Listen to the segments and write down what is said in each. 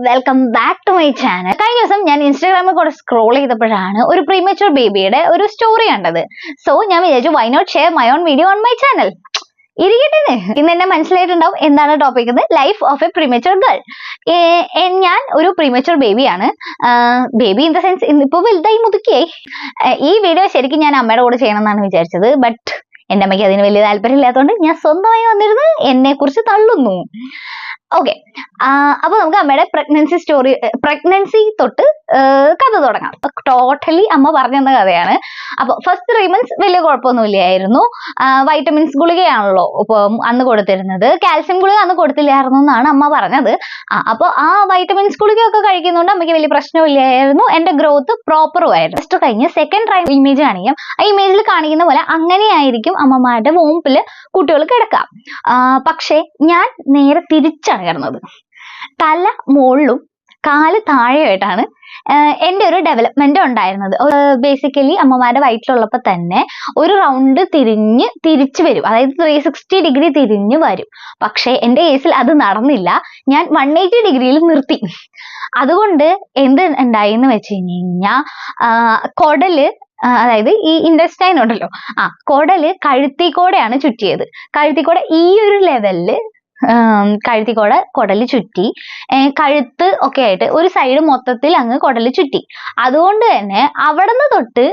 Welcome back to my channel. കഴിഞ്ഞ ദിവസം ഞാൻ ഇൻസ്റ്റാഗ്രാമിൽ കൂടെ സ്ക്രോൾ ചെയ്തപ്പോഴാണ് ഒരു പ്രീമച്യൂർ ബേബിയുടെ ഒരു സ്റ്റോറി കണ്ടത്. സോ ഞാൻ വിചാരിച്ചു why not share my own video on my channel. ഇരിക്കട്ടെ, ഇന്ന് എന്നെ മനസ്സിലായിട്ടുണ്ടാവും എന്താണ് topic. Life of a premature girl. ഞാൻ ഒരു പ്രീമച്യൂർ ബേബിയാണ്. ബേബി ഇൻ ദ സെൻസ് ഇപ്പൊ വലുതായി മുതുക്കിയായി. ഈ വീഡിയോ ശരിക്കും ഞാൻ അമ്മയുടെ കൂടെ ചെയ്യണം എന്നാണ് വിചാരിച്ചത്. ബട്ട് എന്റെ അമ്മയ്ക്ക് അതിന് വലിയ താല്പര്യമില്ലാത്തതുകൊണ്ട് ഞാൻ സ്വന്തമായി വന്നിരുന്ന് എന്നെ കുറിച്ച് തള്ളുന്നു. ഓക്കെ, അപ്പൊ നമുക്ക് അമ്മയുടെ പ്രഗ്നൻസി തൊട്ട് കഥ തുടങ്ങാം. ടോട്ടലി അമ്മ പറഞ്ഞു തന്ന കഥയാണ്. അപ്പൊ ഫസ്റ്റ് 3 months വലിയ കുഴപ്പമൊന്നുമില്ലായിരുന്നു. വൈറ്റമിൻസ് ഗുളികയാണല്ലോ ഇപ്പൊ അന്ന് കൊടുത്തിരുന്നത്. കാൽസ്യം ഗുളിക അന്ന് കൊടുത്തില്ലായിരുന്നു എന്നാണ് അമ്മ പറഞ്ഞത്. അപ്പൊ ആ വൈറ്റമിൻസ് ഗുളികയൊക്കെ കഴിക്കുന്നതുകൊണ്ട് അമ്മയ്ക്ക് വലിയ പ്രശ്നമില്ലായിരുന്നു. എന്റെ ഗ്രോത്ത് പ്രോപ്പറും ആയിരുന്നു. ഫസ്റ്റ് കഴിഞ്ഞ് സെക്കൻഡ് ട്രൈ ഇമേജ് കാണിക്കാം. ആ ഇമേജിൽ കാണിക്കുന്ന പോലെ അങ്ങനെയായിരിക്കും അമ്മമാരുടെ വോമ്പില് കുട്ടികൾ കിടക്കാം. പക്ഷെ ഞാൻ നേരെ തിരിച്ചാണ് കിടന്നത്. തല മുകളിലും കാല് താഴെയായിട്ടാണ് എൻ്റെ ഒരു ഡെവലപ്മെന്റ് ഉണ്ടായിരുന്നത്. ബേസിക്കലി അമ്മമാരുടെ വയറ്റിലുള്ളപ്പോൾ തന്നെ ഒരു റൗണ്ട് തിരിച്ചു വരും, അതായത് 360 ഡിഗ്രി തിരിഞ്ഞു വരും. പക്ഷെ എൻ്റെ കേസിൽ അത് നടന്നില്ല. ഞാൻ 180 ഡിഗ്രിയിൽ നിർത്തി. അതുകൊണ്ട് എന്ത് ഉണ്ടായി എന്ന് വെച്ച് കഴിഞ്ഞാൽ കൊടല്, അതായത് ഈ ഇൻഡസ്റ്റൈൻ ഉണ്ടല്ലോ, കൊടല് കഴുത്തിക്കൂടെയാണ് ചുറ്റിയത്. കഴുത്തിക്കൂടെ ഈ ഒരു ലെവലില് കൊടല് ചുറ്റി, കഴുത്ത് ഒക്കെ ആയിട്ട് ഒരു സൈഡ് മൊത്തത്തിൽ അങ്ങ് കൊടല് ചുറ്റി. അതുകൊണ്ട് തന്നെ അവിടെ നിന്ന് തൊട്ട്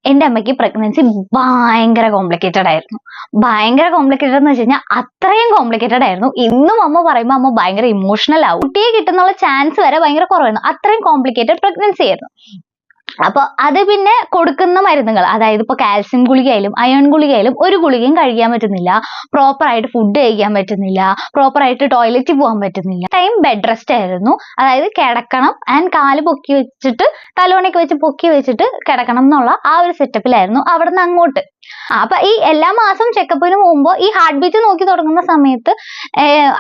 എൻ്റെ അമ്മയ്ക്ക് പ്രഗ്നൻസി ഭയങ്കര കോംപ്ലിക്കേറ്റഡ് ആയിരുന്നു. ഭയങ്കര കോംപ്ലിക്കേറ്റഡ് എന്ന് വെച്ച് കഴിഞ്ഞാൽ അത്രയും കോംപ്ലിക്കേറ്റഡ് ആയിരുന്നു. ഇന്നും അമ്മ പറയുമ്പോൾ അമ്മ ഭയങ്കര ഇമോഷണൽ ആവും. കുട്ടിയെ കിട്ടുന്നുള്ള ചാൻസ് വരെ ഭയങ്കര കുറവായിരുന്നു. അത്രയും കോംപ്ലിക്കേറ്റഡ് പ്രഗ്നൻസി ആയിരുന്നു. അപ്പൊ അത് പിന്നെ കൊടുക്കുന്ന മരുന്നുകൾ, അതായത് ഇപ്പൊ കാൽസ്യം ഗുളികയായാലും അയൺ ഗുളികയായാലും ഒരു ഗുളികയും കഴിക്കാൻ പറ്റുന്നില്ല. പ്രോപ്പർ ആയിട്ട് ഫുഡ് കഴിക്കാൻ പറ്റുന്നില്ല. പ്രോപ്പർ ആയിട്ട് ടോയ്ലറ്റിൽ പോകാൻ പറ്റുന്നില്ല. ടൈം ബെഡ് റെസ്റ്റ് ആയിരുന്നു. അതായത് കിടക്കണം ആൻഡ് കാല് പൊക്കി വെച്ചിട്ട് തലോണയൊക്കെ വെച്ച് പൊക്കി വെച്ചിട്ട് കിടക്കണം എന്നുള്ള ആ ഒരു സെറ്റപ്പിലായിരുന്നു അവിടെ നിന്ന് അങ്ങോട്ട്. അപ്പൊ ഈ എല്ലാ മാസം ചെക്കപ്പിന് പോകുമ്പോൾ ഈ ഹാർട്ട് ബീറ്റ് നോക്കി തുടങ്ങുന്ന സമയത്ത്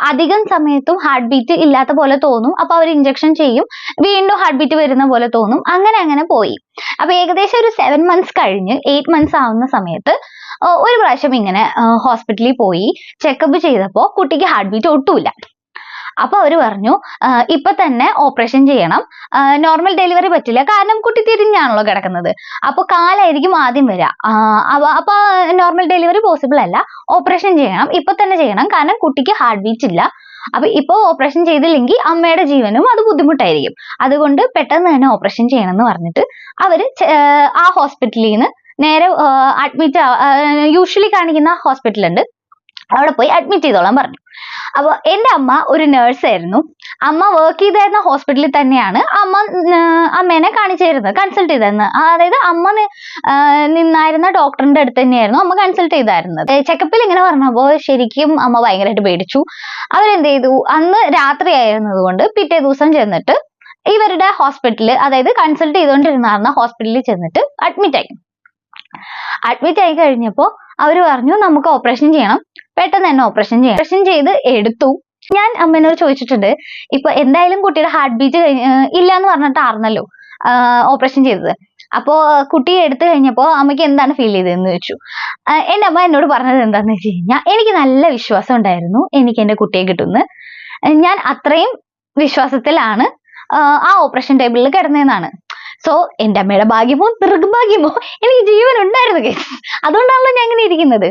അധികം സമയത്തും ഹാർട്ട് ബീറ്റ് ഇല്ലാത്ത പോലെ തോന്നും. അപ്പൊ അവർ ഇഞ്ചക്ഷൻ ചെയ്യും, വീണ്ടും ഹാർട്ട് ബീറ്റ് വരുന്ന പോലെ തോന്നും. അങ്ങനെ പോയി. അപ്പൊ ഏകദേശം ഒരു 7 months കഴിഞ്ഞ് 8 months ആവുന്ന സമയത്ത് ഒരു പ്രാവശ്യം ഇങ്ങനെ ഹോസ്പിറ്റലിൽ പോയി ചെക്കപ്പ് ചെയ്തപ്പോൾ കുട്ടിക്ക് ഹാർട്ട് ബീറ്റ് ഒട്ടുമില്ല. അപ്പൊ അവര് പറഞ്ഞു ഇപ്പൊ തന്നെ ഓപ്പറേഷൻ ചെയ്യണം, നോർമൽ ഡെലിവറി പറ്റില്ല, കാരണം കുട്ടി തിരിഞ്ഞാണല്ലോ കിടക്കുന്നത്. അപ്പൊ കാലായിരിക്കും ആദ്യം വരിക. അപ്പൊ നോർമൽ ഡെലിവറി പോസിബിൾ അല്ല, ഓപ്പറേഷൻ ചെയ്യണം, ഇപ്പൊ തന്നെ ചെയ്യണം, കാരണം കുട്ടിക്ക് ഹാർട്ട് ബീറ്റ് ഇല്ല. അപ്പൊ ഇപ്പൊ ഓപ്പറേഷൻ ചെയ്തില്ലെങ്കിൽ അമ്മയുടെ ജീവനും അത് ബുദ്ധിമുട്ടായിരിക്കും. അതുകൊണ്ട് പെട്ടെന്ന് തന്നെ ഓപ്പറേഷൻ ചെയ്യണം എന്ന് പറഞ്ഞിട്ട് അവര് ആ ഹോസ്പിറ്റലിൽ നിന്ന് നേരെ അഡ്മിറ്റ്, യൂഷ്വലി കാണിക്കുന്ന ഹോസ്പിറ്റലുണ്ട്, അവിടെ പോയി അഡ്മിറ്റ് ചെയ്തോളാൻ പറഞ്ഞു. അപ്പൊ എൻ്റെ അമ്മ ഒരു നേഴ്സായിരുന്നു. അമ്മ വർക്ക് ചെയ്തിരുന്ന ഹോസ്പിറ്റലിൽ തന്നെയാണ് അമ്മേനെ കൺസൾട്ട് ചെയ്തിരുന്നത്. അതായത് അമ്മ നിന്നായിരുന്ന ഡോക്ടറിന്റെ അടുത്ത് തന്നെയായിരുന്നു അമ്മ കൺസൾട്ട് ചെയ്തായിരുന്നത്. ചെക്കപ്പിൽ ഇങ്ങനെ പറഞ്ഞപ്പോൾ ശരിക്കും അമ്മ ഭയങ്കരമായിട്ട് പേടിച്ചു. അവരെന്ത് ചെയ്തു, അന്ന് രാത്രി ആയിരുന്നത് കൊണ്ട് പിറ്റേ ദിവസം ചെന്നിട്ട് ഇവരുടെ ഹോസ്പിറ്റലിൽ, അതായത് കൺസൾട്ട് ചെയ്തുകൊണ്ടിരുന്ന ഹോസ്പിറ്റലിൽ ചെന്നിട്ട് അഡ്മിറ്റ് ആയി കഴിഞ്ഞപ്പോൾ അവര് പറഞ്ഞു നമുക്ക് ഓപ്പറേഷൻ ചെയ്യണം, പെട്ടെന്ന് തന്നെ ഓപ്പറേഷൻ ചെയ്ത് എടുത്തു. ഞാൻ അമ്മേനോട് ചോദിച്ചിട്ടുണ്ട്, ഇപ്പൊ എന്തായാലും കുട്ടിയുടെ ഹാർട്ട് ബീറ്റ് ഇല്ല എന്ന് പറഞ്ഞിട്ടായിരുന്നല്ലോ ഓപ്പറേഷൻ ചെയ്തത്. അപ്പോ കുട്ടിയെ എടുത്തു കഴിഞ്ഞപ്പോ അമ്മയ്ക്ക് എന്താണ് ഫീൽ ചെയ്തതെന്ന് ചോദിച്ചു. എൻ്റെ അമ്മ എന്നോട് പറഞ്ഞത് എന്താന്ന് വെച്ച് കഴിഞ്ഞാൽ, എനിക്ക് നല്ല വിശ്വാസം ഉണ്ടായിരുന്നു എനിക്ക് എൻ്റെ കുട്ടിയെ കിട്ടുമെന്ന്. ഞാൻ അത്രയും വിശ്വാസത്തിലാണ് ആ ഓപ്പറേഷൻ ടേബിളിൽ കിടന്നതെന്നാണ്. സോ എൻ്റെ അമ്മയുടെ ഭാഗ്യമോ നിർഭാഗ്യമോ എനിക്ക് ജീവൻ ഉണ്ടായിരുന്നു കേസ്. അതുകൊണ്ടാണല്ലോ ഞാൻ ഇങ്ങനെ ഇരിക്കുന്നത്.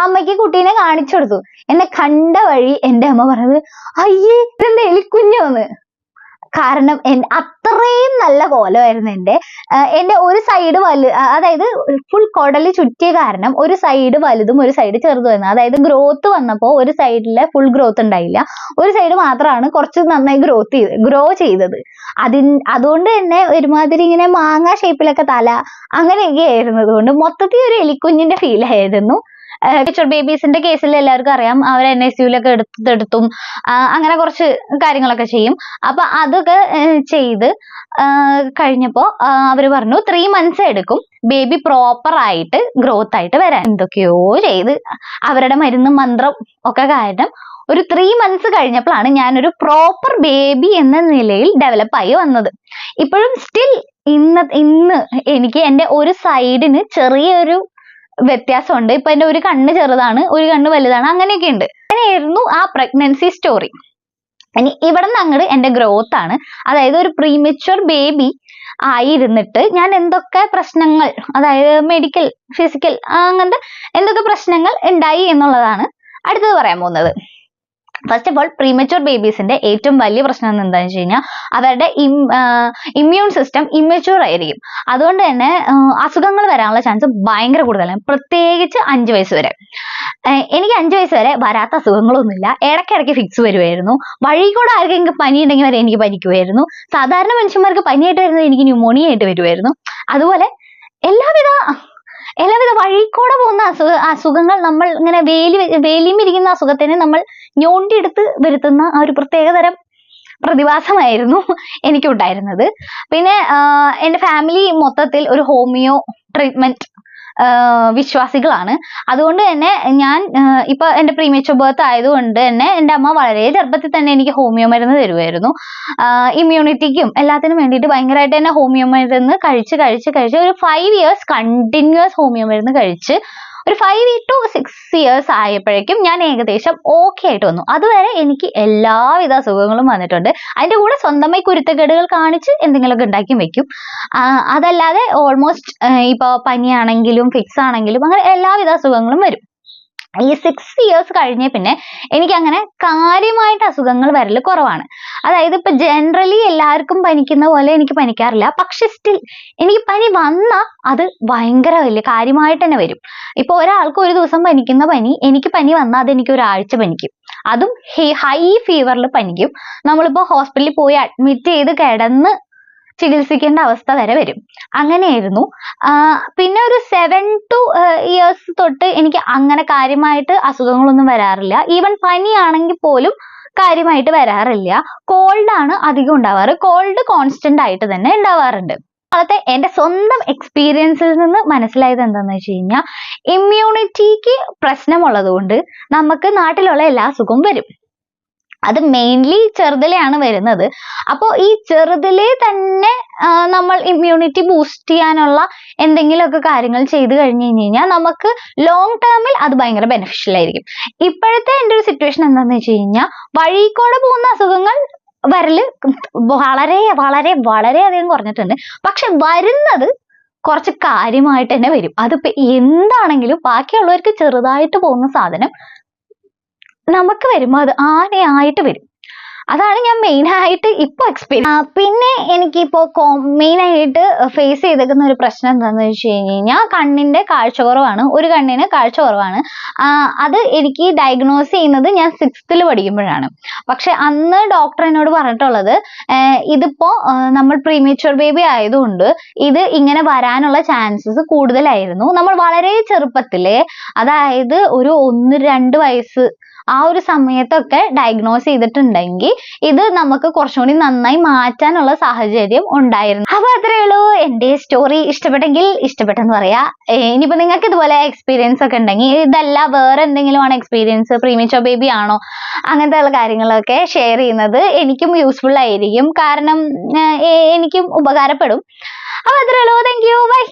അമ്മയ്ക്ക് കുട്ടീനെ കാണിച്ചു കൊടുത്തു. എന്നെ കണ്ട വഴി എൻ്റെ അമ്മ പറഞ്ഞത്, അയ്യേ ഇതെന്താ എലിക്കുഞ്ഞോന്ന്. കാരണം അത്രയും നല്ല കോലമായിരുന്നു എൻ്റെ ഒരു സൈഡ് അതായത് ഫുൾ കുടല് ചുറ്റിയ കാരണം ഒരു സൈഡ് വലുതും ഒരു സൈഡ് ചെറുതുമായിരുന്നു. അതായത് ഗ്രോത്ത് വന്നപ്പോൾ ഒരു സൈഡിലെ ഫുൾ ഗ്രോത്ത് ഉണ്ടായില്ല, ഒരു സൈഡ് മാത്രമാണ് കുറച്ച് നന്നായി ഗ്രോ ചെയ്തത്. അതുകൊണ്ട് തന്നെ ഒരുമാതിരി ഇങ്ങനെ മാങ്ങ ഷേപ്പിലൊക്കെ തല അങ്ങനെയൊക്കെ ആയിരുന്നത് കൊണ്ട് മൊത്തത്തിൽ ഒരു എലിക്കുഞ്ഞിന്റെ ഫീൽ ആയിരുന്നു. ബേബീസിന്റെ കേസിൽ എല്ലാവർക്കും അറിയാം, അവർ NICUലൊക്കെ എടുത്തും അങ്ങനെ കുറച്ച് കാര്യങ്ങളൊക്കെ ചെയ്യും. അപ്പൊ അതൊക്കെ ചെയ്ത് കഴിഞ്ഞപ്പോ അവര് പറഞ്ഞു 3 months എടുക്കും ബേബി പ്രോപ്പർ ആയിട്ട് ഗ്രോത്ത് ആയിട്ട് വരാൻ. എന്തൊക്കെയോ ചെയ്ത് അവരുടെ മരുന്നും മന്ത്രം ഒക്കെ കാരണം ഒരു 3 months കഴിഞ്ഞപ്പോഴാണ് ഞാനൊരു പ്രോപ്പർ ബേബി എന്ന നിലയിൽ ഡെവലപ്പ് ആയി വന്നത്. ഇപ്പോഴും സ്റ്റിൽ ഇന്ന് എനിക്ക് എൻ്റെ ഒരു സൈഡിന് ചെറിയൊരു വ്യത്യാസമുണ്ട്. ഇപ്പൊ എൻ്റെ ഒരു കണ്ണ് ചെറുതാണ്, ഒരു കണ്ണ് വലുതാണ്, അങ്ങനെയൊക്കെ ഉണ്ട്. അങ്ങനെയായിരുന്നു ആ പ്രഗ്നൻസി സ്റ്റോറി. ഇനി ഇവിടെ നിന്ന് അങ്ങോട്ട് എന്റെ ഗ്രോത്ത് ആണ്. അതായത് ഒരു പ്രീമെച്വർ ബേബി ആയിരുന്നിട്ട് ഞാൻ എന്തൊക്കെ പ്രശ്നങ്ങൾ, അതായത് മെഡിക്കൽ, ഫിസിക്കൽ, അങ്ങനത്തെ എന്തൊക്കെ പ്രശ്നങ്ങൾ ഉണ്ടായി എന്നുള്ളതാണ് അടുത്തത് പറയാൻ പോകുന്നത്. ഫസ്റ്റ് ഓഫ് ഓൾ, പ്രീമെച്വർ ബേബീസിന്റെ ഏറ്റവും വലിയ പ്രശ്നം എന്താണെന്ന് വെച്ച് കഴിഞ്ഞാൽ അവരുടെ ഇമ്മ്യൂൺ സിസ്റ്റം ഇമ്മെച്യൂർ ആയിരിക്കും. അതുകൊണ്ട് തന്നെ അസുഖങ്ങൾ വരാനുള്ള ചാൻസ് ഭയങ്കര കൂടുതലാണ്, പ്രത്യേകിച്ച് 5 വയസ്സ് വരെ. എനിക്ക് 5 വയസ്സ് വരെ വരാത്ത അസുഖങ്ങളൊന്നുമില്ല. ഇടയ്ക്കിടയ്ക്ക് ഫിക്സ് വരുമായിരുന്നു. വഴി കൂടെ ആർക്കെങ്കിലും പനി ഉണ്ടെങ്കിൽ വരെ എനിക്ക് പനിക്കുമായിരുന്നു. സാധാരണ മനുഷ്യന്മാർക്ക് പനിയായിട്ട് വരുന്നത് എനിക്ക് ന്യൂമോണിയ ആയിട്ട് വരുമായിരുന്നു. അതുപോലെ എല്ലാവിധ വഴി കൂടെ പോകുന്ന അസുഖങ്ങൾ നമ്മൾ ഇങ്ങനെ വേലിമിരിക്കുന്ന അസുഖത്തിന് നമ്മൾ ഞോണ്ടിയെടുത്ത് വരുത്തുന്ന ആ ഒരു പ്രത്യേകതരം പ്രതിഭാസമായിരുന്നു എനിക്കുണ്ടായിരുന്നത്. പിന്നെ എൻ്റെ ഫാമിലി മൊത്തത്തിൽ ഒരു ഹോമിയോ ട്രീറ്റ്മെന്റ് വിശ്വാസികളാണ്. അതുകൊണ്ട് തന്നെ ഞാൻ ഇപ്പൊ എൻ്റെ പ്രീമെച്വർ ബർത്ത് ആയതുകൊണ്ട് തന്നെ എൻ്റെ അമ്മ വളരെ ചെറുപ്പത്തിൽ തന്നെ എനിക്ക് ഹോമിയോ മരുന്ന് തരുമായിരുന്നു. ഇമ്മ്യൂണിറ്റിക്കും എല്ലാത്തിനും വേണ്ടിയിട്ട് ഭയങ്കരമായിട്ട് തന്നെ ഹോമിയോ മരുന്ന് കഴിച്ച് ഒരു 5 years കണ്ടിന്യൂസ് ഹോമിയോ മരുന്ന് കഴിച്ച് ഒരു 5 to 6 years ആയപ്പോഴേക്കും ഞാൻ ഏകദേശം ഓക്കെ ആയിട്ട് വന്നു. അതുവരെ എനിക്ക് എല്ലാവിധ അസുഖങ്ങളും വന്നിട്ടുണ്ട്. അതിന്റെ കൂടെ സ്വന്തമായി കുരുത്തക്കേടുകൾ കാണിച്ച് എന്തെങ്കിലുമൊക്കെ ഉണ്ടാക്കി വെക്കും. അതല്ലാതെ ഓൾമോസ്റ്റ് ഇപ്പൊ പനിയാണെങ്കിലും ഫിക്സ് ആണെങ്കിലും അങ്ങനെ എല്ലാവിധ അസുഖങ്ങളും വരും. ഈ 6 years കഴിഞ്ഞ പിന്നെ എനിക്ക് അങ്ങനെ കാര്യമായിട്ട് അസുഖങ്ങൾ വരൽ കുറവാണ്. അതായത് ഇപ്പൊ ജനറലി എല്ലാവർക്കും പനിക്കുന്ന പോലെ എനിക്ക് പനിക്കാറില്ല. പക്ഷെ സ്റ്റിൽ എനിക്ക് പനി വന്നാൽ അത് ഭയങ്കര വലിയ കാര്യമായിട്ട് തന്നെ വരും. ഇപ്പൊ ഒരാൾക്ക് ഒരു ദിവസം പനിക്കുന്ന പനി, എനിക്ക് പനി വന്നാൽ അത് എനിക്ക് ഒരാഴ്ച പനിക്കും. അതും ഹൈ ഫീവറിൽ പനിക്കും. നമ്മളിപ്പോ ഹോസ്പിറ്റലിൽ പോയി അഡ്മിറ്റ് ചെയ്ത് കിടന്ന് ചികിത്സിക്കേണ്ട അവസ്ഥ വരെ വരും. അങ്ങനെയായിരുന്നു. പിന്നെ ഒരു 7 years തൊട്ട് എനിക്ക് അങ്ങനെ കാര്യമായിട്ട് അസുഖങ്ങളൊന്നും വരാറില്ല. ഈവൻ പനിയാണെങ്കിൽ പോലും കാര്യമായിട്ട് വരാറില്ല. കോൾഡാണ് അധികം ഉണ്ടാവാറ്. കോൾഡ് കോൺസ്റ്റന്റ് ആയിട്ട് തന്നെ ഉണ്ടാവാറുണ്ട്. കാലത്തെ എൻ്റെ സ്വന്തം എക്സ്പീരിയൻസിൽ നിന്ന് മനസ്സിലായത് എന്താണെന്ന് വെച്ച് കഴിഞ്ഞാൽ, ഇമ്മ്യൂണിറ്റിക്ക് പ്രശ്നമുള്ളത് കൊണ്ട് നമുക്ക് നാട്ടിലുള്ള എല്ലാ അസുഖവും വരും. അത് മെയിൻലി ചെറുതിലെയാണ് വരുന്നത്. അപ്പോൾ ഈ ചെറുതിലെ തന്നെ നമ്മൾ ഇമ്മ്യൂണിറ്റി ബൂസ്റ്റ് ചെയ്യാനുള്ള എന്തെങ്കിലുമൊക്കെ കാര്യങ്ങൾ ചെയ്തു കഴിഞ്ഞു കഴിഞ്ഞാൽ നമുക്ക് ലോങ് ടേമിൽ അത് ഭയങ്കര ബെനിഫിഷ്യൽ ആയിരിക്കും. ഇപ്പോഴത്തെ എൻ്റെ ഒരു സിറ്റുവേഷൻ എന്താണെന്ന് വെച്ച് കഴിഞ്ഞാൽ, വഴിക്കൂടെ പോകുന്ന അസുഖങ്ങൾ വരല് വളരെ വളരെ വളരെയധികം കുറഞ്ഞിട്ടുണ്ട്. പക്ഷെ വരുന്നത് കുറച്ച് കാര്യമായിട്ട് തന്നെ വരും. അതിപ്പോ എന്താണെങ്കിലും ബാക്കിയുള്ളവർക്ക് ചെറുതായിട്ട് പോകുന്ന സാധനം നമുക്ക് വരുമ്പോൾ അത് ആനയായിട്ട് വരും. അതാണ് ഞാൻ മെയിൻ ആയിട്ട് ഇപ്പൊ എക്സ്പീരിയൻസ്. പിന്നെ എനിക്കിപ്പോ മെയിൻ ആയിട്ട് ഫേസ് ചെയ്തേക്കുന്ന ഒരു പ്രശ്നം എന്താണെന്ന് വെച്ച് കഴിഞ്ഞാൽ, കണ്ണിന്റെ കാഴ്ച കുറവാണ്. ഒരു കണ്ണിന് കാഴ്ച കുറവാണ്. അത് എനിക്ക് ഡയഗ്നോസ് ചെയ്യുന്നത് ഞാൻ 6th പഠിക്കുമ്പോഴാണ്. പക്ഷെ അന്ന് ഡോക്ടർ എന്നോട് പറഞ്ഞിട്ടുള്ളത്, ഇതിപ്പോ നമ്മൾ പ്രീമെച്വർ ബേബി ആയതുകൊണ്ട് ഇത് ഇങ്ങനെ വരാനുള്ള ചാൻസസ് കൂടുതലായിരുന്നു. നമ്മൾ വളരെ ചെറുപ്പത്തിലെ, അതായത് ഒരു 1-2 വയസ്സ് ആ ഒരു സമയത്തൊക്കെ ഡയഗ്നോസ് ചെയ്തിട്ടുണ്ടെങ്കിൽ ഇത് നമുക്ക് കുറച്ചുകൂടി നന്നായി മാറ്റാനുള്ള സാഹചര്യം ഉണ്ടായിരുന്നു. അപ്പൊ അത്രേ ഉള്ളൂ. എൻ്റെ സ്റ്റോറി ഇഷ്ടപ്പെട്ടെങ്കിൽ ഇഷ്ടപ്പെട്ടെന്ന് പറയാ. ഇനിയിപ്പോ നിങ്ങൾക്ക് ഇതുപോലെ എക്സ്പീരിയൻസ് ഒക്കെ ഉണ്ടെങ്കിൽ, ഇതല്ല വേറെ എന്തെങ്കിലും ആണ് എക്സ്പീരിയൻസ്, പ്രീമെച്വർ ബേബി ആണോ, അങ്ങനത്തെ ഉള്ള കാര്യങ്ങളൊക്കെ ഷെയർ ചെയ്യുന്നത് എനിക്കും യൂസ്ഫുൾ ആയിരിക്കും. കാരണം എനിക്കും ഉപകാരപ്പെടും. അപ്പൊ അത്രേ ഉള്ളൂ. Thank you, by.